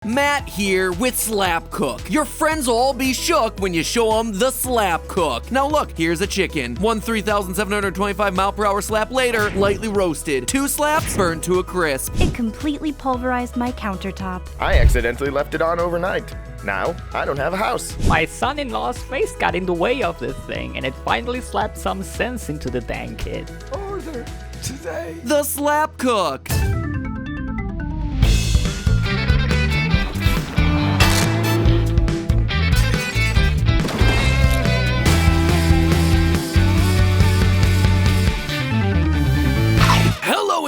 Matt here with Slap Cook. Your friends will all be shook when you show them the Slap Cook. Now look, here's a chicken. One 3,725 mile per hour slap later, lightly roasted. 2 slaps, burned to a crisp. It completely pulverized my countertop. I accidentally left it on overnight. Now, I don't have a house. My son-in-law's face got in the way of this thing, and it finally slapped some sense into the dang kid. Order today. The Slap Cook.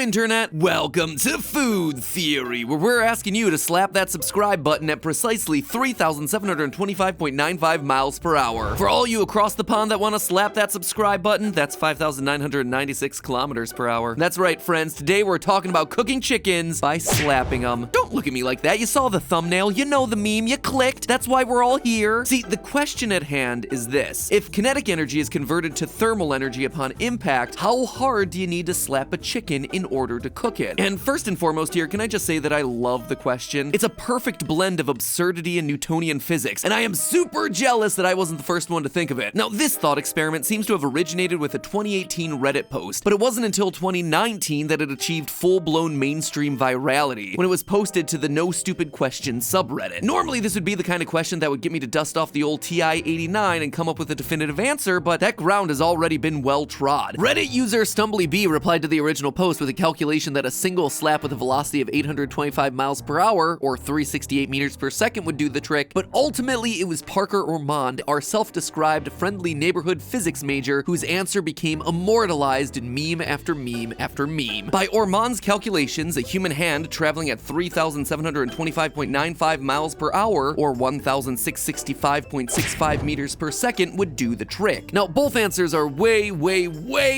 Internet, welcome to Food Theory, where we're asking you to slap that subscribe button at precisely 3,725.95 miles per hour. For all you across the pond that want to slap that subscribe button, that's 5,996 kilometers per hour. That's right, friends. Today we're talking about cooking chickens by slapping them. Don't look at me like that. You saw the thumbnail. You know the meme. You clicked. That's why we're all here. See, the question at hand is this. If kinetic energy is converted to thermal energy upon impact, how hard do you need to slap a chicken in order to cook it? And first and foremost here, can I just say that I love the question? It's a perfect blend of absurdity and Newtonian physics, and I am super jealous that I wasn't the first one to think of it. Now, this thought experiment seems to have originated with a 2018 Reddit post, but it wasn't until 2019 that it achieved full-blown mainstream virality, when it was posted to the No Stupid Questions subreddit. Normally, this would be the kind of question that would get me to dust off the old TI-89 and come up with a definitive answer, but that ground has already been well trod. Reddit user StumblyB replied to the original post with a calculation that a single slap with a velocity of 825 miles per hour, or 368 meters per second, would do the trick, but ultimately it was Parker Ormond, our self-described friendly neighborhood physics major, whose answer became immortalized in meme after meme after meme. By Ormond's calculations, a human hand traveling at 3,725.95 miles per hour, or 1,665.65 meters per second, would do the trick. Now, both answers are way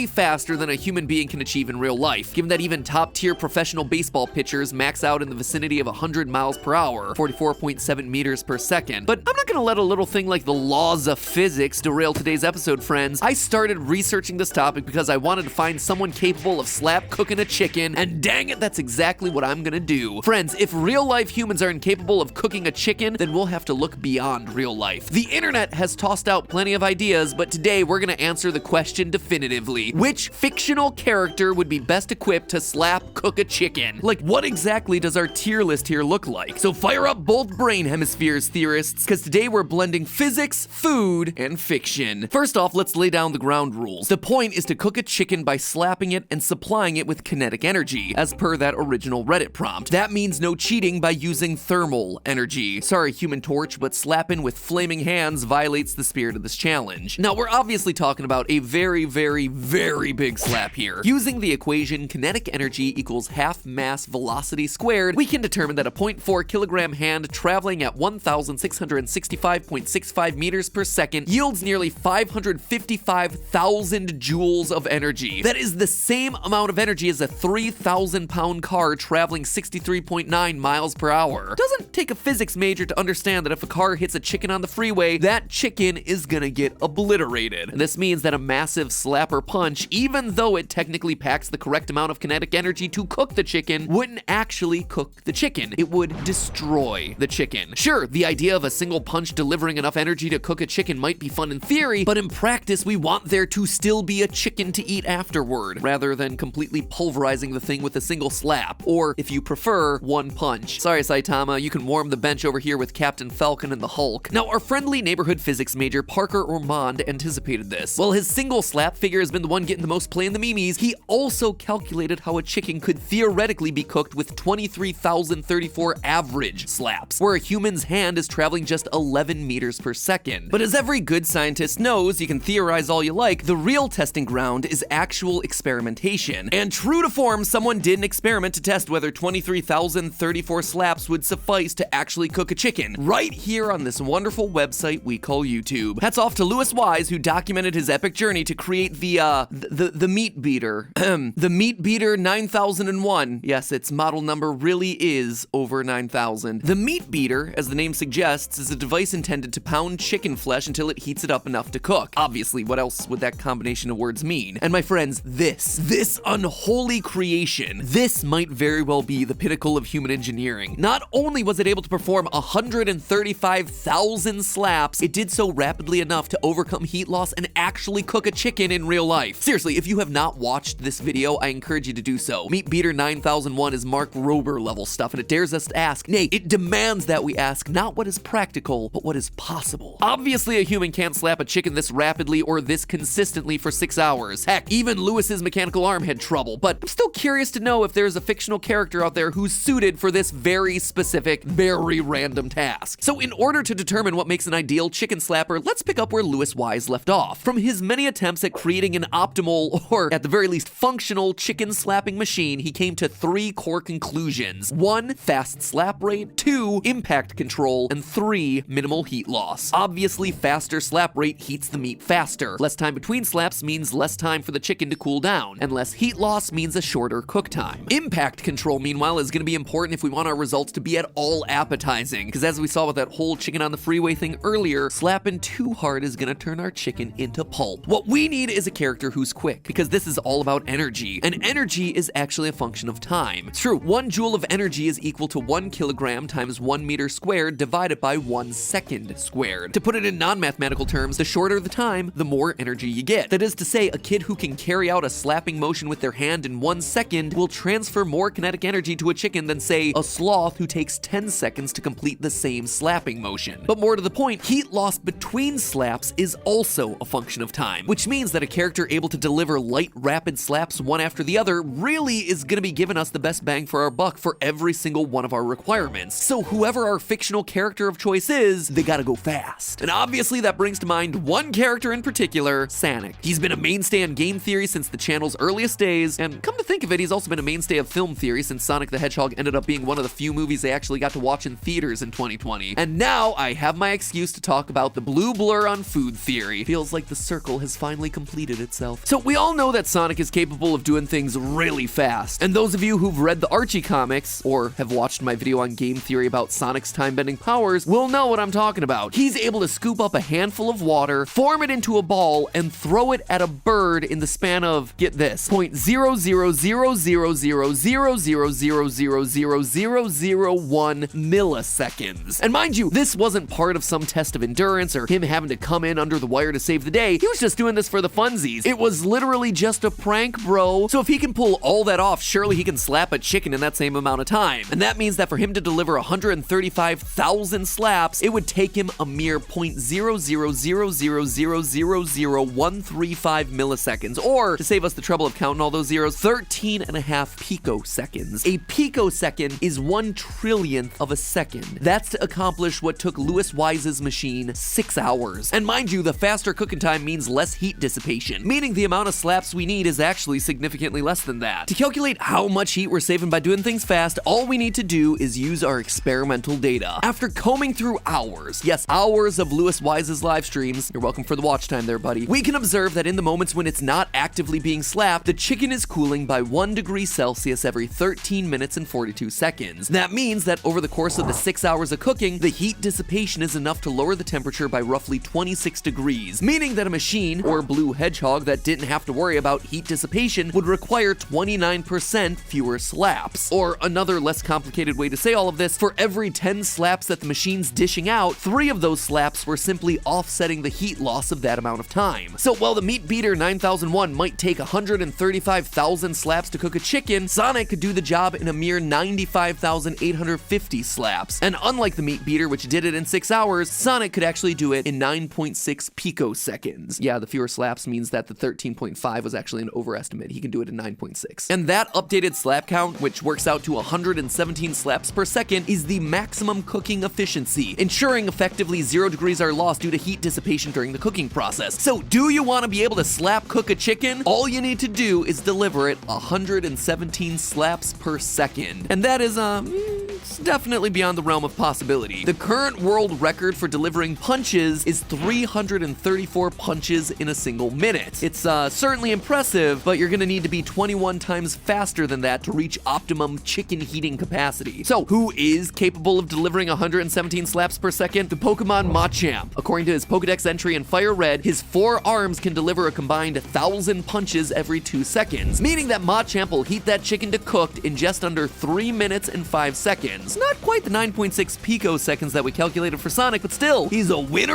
faster than a human being can achieve in real life, given that even top-tier professional baseball pitchers max out in the vicinity of 100 miles per hour, 44.7 meters per second. But I'm not gonna let a little thing like the laws of physics derail today's episode, friends. I started researching this topic because I wanted to find someone capable of slap cooking a chicken, and dang it, that's exactly what I'm gonna do. Friends, if real-life humans are incapable of cooking a chicken, then we'll have to look beyond real life. The internet has tossed out plenty of ideas, but today we're gonna answer the question definitively. Which fictional character would be best equipped to slap cook a chicken? Like, what exactly does our tier list here look like? So fire up both brain hemispheres, theorists, because today we're blending physics, food, and fiction. First off, let's lay down the ground rules. The point is to cook a chicken by slapping it and supplying it with kinetic energy, as per that original Reddit prompt. That means no cheating by using thermal energy. Sorry, Human Torch, but slapping with flaming hands violates the spirit of this challenge. Now, we're obviously talking about a very big slap here. Using the equation kinetic energy equals half mass velocity squared, we can determine that a 0.4 kilogram hand traveling at 1,665.65 meters per second yields nearly 555,000 joules of energy. That is the same amount of energy as a 3,000-pound car traveling 63.9 miles per hour. Doesn't take a physics major to understand that if a car hits a chicken on the freeway, that chicken is gonna get obliterated. And this means that a massive slapper punch, even though it technically packs the correct amount of kinetic energy to cook the chicken, wouldn't actually cook the chicken. It would destroy the chicken. Sure, the idea of a single punch delivering enough energy to cook a chicken might be fun in theory, but in practice we want there to still be a chicken to eat afterward, rather than completely pulverizing the thing with a single slap, or if you prefer, one punch. Sorry, Saitama, you can warm the bench over here with Captain Falcon and the Hulk. Now, our friendly neighborhood physics major Parker Ormond anticipated this. While his single slap figure has been the one getting the most play in the memes, he also calculated how a chicken could theoretically be cooked with 23,034 average slaps, where a human's hand is traveling just 11 meters per second. But as every good scientist knows, you can theorize all you like, the real testing ground is actual experimentation. And true to form, someone did an experiment to test whether 23,034 slaps would suffice to actually cook a chicken, right here on this wonderful website we call YouTube. Hats off to to Louis Wise, who documented his epic journey to create the meat beater. The meat beater 9001. Yes, its model number really is over 9,000. The meat beater, as the name suggests, is a device intended to pound chicken flesh until it heats it up enough to cook. Obviously, what else would that combination of words mean? And my friends, this unholy creation, this might very well be the pinnacle of human engineering. Not only was it able to perform 135,000 slaps, it did so rapidly enough to overcome heat loss and actually cook a chicken in real life. Seriously, if you have not watched this video, I encourage you to do so. Meat Beater 9001 is Mark Rober level stuff, and it dares us to ask, nay, it demands that we ask not what is practical, but what is possible. Obviously, a human can't slap a chicken this rapidly or this consistently for 6 hours. Heck, even Lewis's mechanical arm had trouble, but I'm still curious to know if there's a fictional character out there who's suited for this very specific, very random task. So in order to determine what makes an ideal chicken slapper, let's pick up where Louis Wise left off. From his many attempts at creating an optimal, or at the very least functional, chicken slapping machine, he came to 3 core conclusions. 1, fast slap rate, 2, impact control, and 3, minimal heat loss. Obviously, faster slap rate heats the meat faster. Less time between slaps means less time for the chicken to cool down, and less heat loss means a shorter cook time. Impact control, meanwhile, is going to be important if we want our results to be at all appetizing, because as we saw with that whole chicken on the freeway thing earlier, slapping too hard is going to turn our chicken into pulp. What we need is a character who's quick, because this is all about energy, and energy is actually a function of time. It's true, 1 joule of energy is equal to 1 kilogram times 1 meter squared divided by 1 second squared. To put it in non-mathematical terms, the shorter the time, the more energy you get. That is to say, a kid who can carry out a slapping motion with their hand in 1 second will transfer more kinetic energy to a chicken than, say, a sloth who takes 10 seconds to complete the same slapping motion. But more to the point, heat loss between slaps is also a function of time, which means that a character able to deliver light, rapid slaps one after the other really is going to be giving us the best bang for our buck for every single one of our requirements. So whoever our fictional character of choice is, they gotta go fast. And obviously that brings to mind one character in particular, Sonic. He's been a mainstay on game theory since the channel's earliest days, and come to think of it, he's also been a mainstay of film theory since Sonic the Hedgehog ended up being one of the few movies they actually got to watch in theaters in 2020. And now I have my excuse to talk about the blue blur on food theory. Feels like the circle has finally completed itself. So we all know that Sonic is capable of doing things really fast, and those of you who've read the Archie comics, or have watched my video on game theory about Sonic's time-bending powers, will know what I'm talking about. He's able to scoop up a handful of water, form it into a ball, and throw it at a bird in the span of, get this, 0.0000000000001 milliseconds. And mind you, this wasn't part of some test of endurance or him having to come in under the wire to save the day. He was just doing this for the funsies. It was literally just a prank, bro. So if he can pull all that off, surely he can slap a chicken in that same amount of time. And that means that for him to deliver 135,000 slaps, it would take him a mere 0.00000000135 milliseconds, or to save us the trouble of counting all those zeros, 13.5 picoseconds. A picosecond is 1 trillionth of a second. That's to accomplish what took Louis Wise's machine 6 hours. And mind you, the faster cooking time means less heat dissipation, meaning the amount of slaps we need is actually significantly less than that. To calculate how much heat we're saving by doing things fast, all we need to do is use our experimental data. After combing through hours, yes, hours of Louis Wise's live streams, you're welcome for the watch time there, buddy, we can observe that in the moments when it's not actively being slapped, the chicken is cooling by 1 degree Celsius every 13 minutes and 42 seconds. That means that over the course of the 6 hours of cooking, the heat dissipation is enough to lower the temperature by roughly 26 degrees, meaning that a machine, or blue hedgehog, that didn't have to worry about heat dissipation would require 29% fewer slaps. Or another less complicated way to say all of this, for every 10 slaps that the machine's dishing out, 3 of those slaps were simply offsetting the heat loss of that amount of time. So while the Meat Beater 9001 might take 135,000 slaps to cook a chicken, Sonic could do the job in a mere 95,850 slaps. And unlike the Meat Beater, which did it in 6 hours, Sonic could actually do it in 9.6 picoseconds. Yeah, the fewer slaps means that the 13.5 was actually an overestimate. He can do it in 9.6. And that updated slap count, which works out to 117 slaps per second, is the maximum cooking efficiency, ensuring effectively 0 degrees are lost due to heat dissipation during the cooking process. So do you want to be able to slap cook a chicken? All you need to do is deliver it 117 slaps per second. And that is, it's definitely beyond the realm of possibility. The current world record for delivering punches is 3 334 punches in a single minute. It's certainly impressive, but you're gonna need to be 21 times faster than that to reach optimum chicken heating capacity. So, who is capable of delivering 117 slaps per second? The Pokemon Machamp. According to his Pokedex entry in Fire Red, his 4 arms can deliver a combined 1,000 punches every 2 seconds, meaning that Machamp will heat that chicken to cooked in just under 3 minutes and 5 seconds. Not quite the 9.6 picoseconds that we calculated for Sonic, but still, he's a winner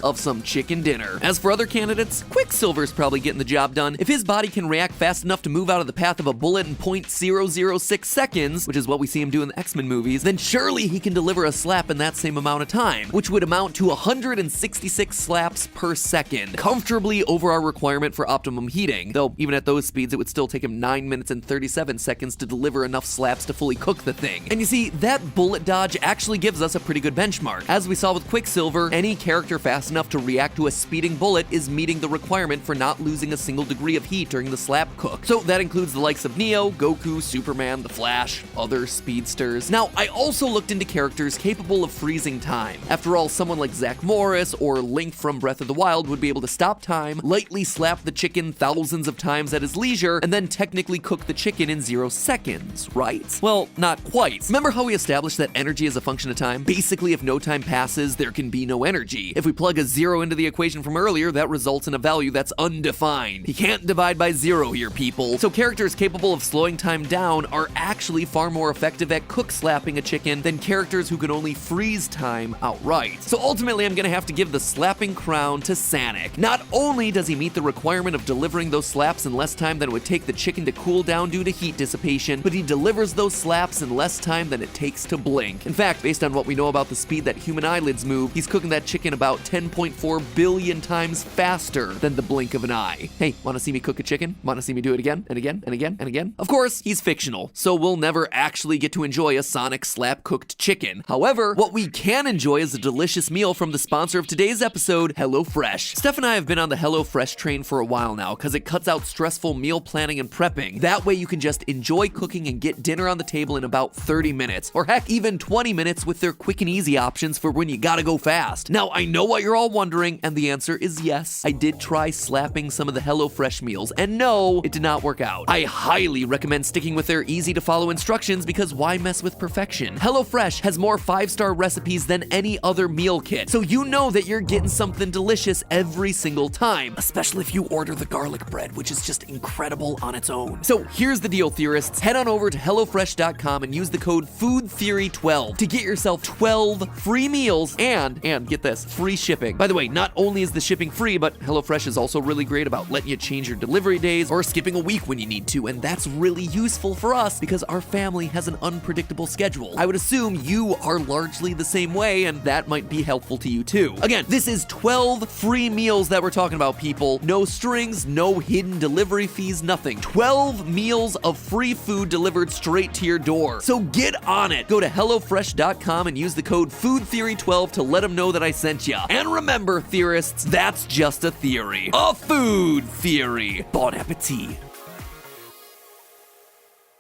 of some chicken dinner. As for other candidates, Quicksilver's probably getting the job done. If his body can react fast enough to move out of the path of a bullet in 0.006 seconds, which is what we see him do in the X-Men movies, then surely he can deliver a slap in that same amount of time, which would amount to 166 slaps per second, comfortably over our requirement for optimum heating, though even at those speeds it would still take him 9 minutes and 37 seconds to deliver enough slaps to fully cook the thing. And you see, that bullet dodge actually gives us a pretty good benchmark. As we saw with Quicksilver, any character fast enough to react to a speeding bullet is meeting the requirement for not losing a single degree of heat during the slap cook. So that includes the likes of Neo, Goku, Superman, the Flash, other speedsters. Now, I also looked into characters capable of freezing time. After all, someone like Zach Morris or Link from Breath of the Wild would be able to stop time, lightly slap the chicken thousands of times at his leisure, and then technically cook the chicken in 0 seconds, right? Well, not quite. Remember how we established that energy is a function of time? Basically, if no time passes, there can be no energy. If we plug a 0 into the equation from earlier, that results in a value that's undefined. You can't divide by 0 here, people. So characters capable of slowing time down are actually far more effective at cook slapping a chicken than characters who can only freeze time outright. So ultimately, I'm gonna have to give the slapping crown to Sonic. Not only does he meet the requirement of delivering those slaps in less time than it would take the chicken to cool down due to heat dissipation, but he delivers those slaps in less time than it takes to blink. In fact, based on what we know about the speed that human eyelids move, he's cooking that chicken about 10.4 billion times faster than the blink of an eye. Hey, wanna see me cook a chicken? Wanna see me do it again and again and again and again? Of course, he's fictional, so we'll never actually get to enjoy a Sonic slap-cooked chicken. However, what we can enjoy is a delicious meal from the sponsor of today's episode, HelloFresh. Steph and I have been on the HelloFresh train for a while now because it cuts out stressful meal planning and prepping. That way you can just enjoy cooking and get dinner on the table in about 30 minutes, or heck, even 20 minutes with their quick and easy options for when you gotta go fast. Now, I know what you're all wondering, and the answer is yes. I did try slapping some of the HelloFresh meals, and no, it did not work out. I highly recommend sticking with their easy-to-follow instructions because why mess with perfection? HelloFresh has more 5-star recipes than any other meal kit, so you know that you're getting something delicious every single time, especially if you order the garlic bread, which is just incredible on its own. So here's the deal, theorists. Head on over to HelloFresh.com and use the code FoodTheory12 to get yourself 12 free meals and get this, free shipping. By the way, not only is the shipping free, but HelloFresh is also really great about letting you change your delivery days or skipping a week when you need to, and that's really useful for us because our family has an unpredictable schedule. I would assume you are largely the same way, and that might be helpful to you too. Again, this is 12 free meals that we're talking about, people. No strings, no hidden delivery fees, nothing. 12 meals of free food delivered straight to your door. So get on it. Go to HelloFresh.com and use the code FoodTheory12 to let them know that I sent ya. And remember, theorists, that's just a theory. A food theory. Bon appetit.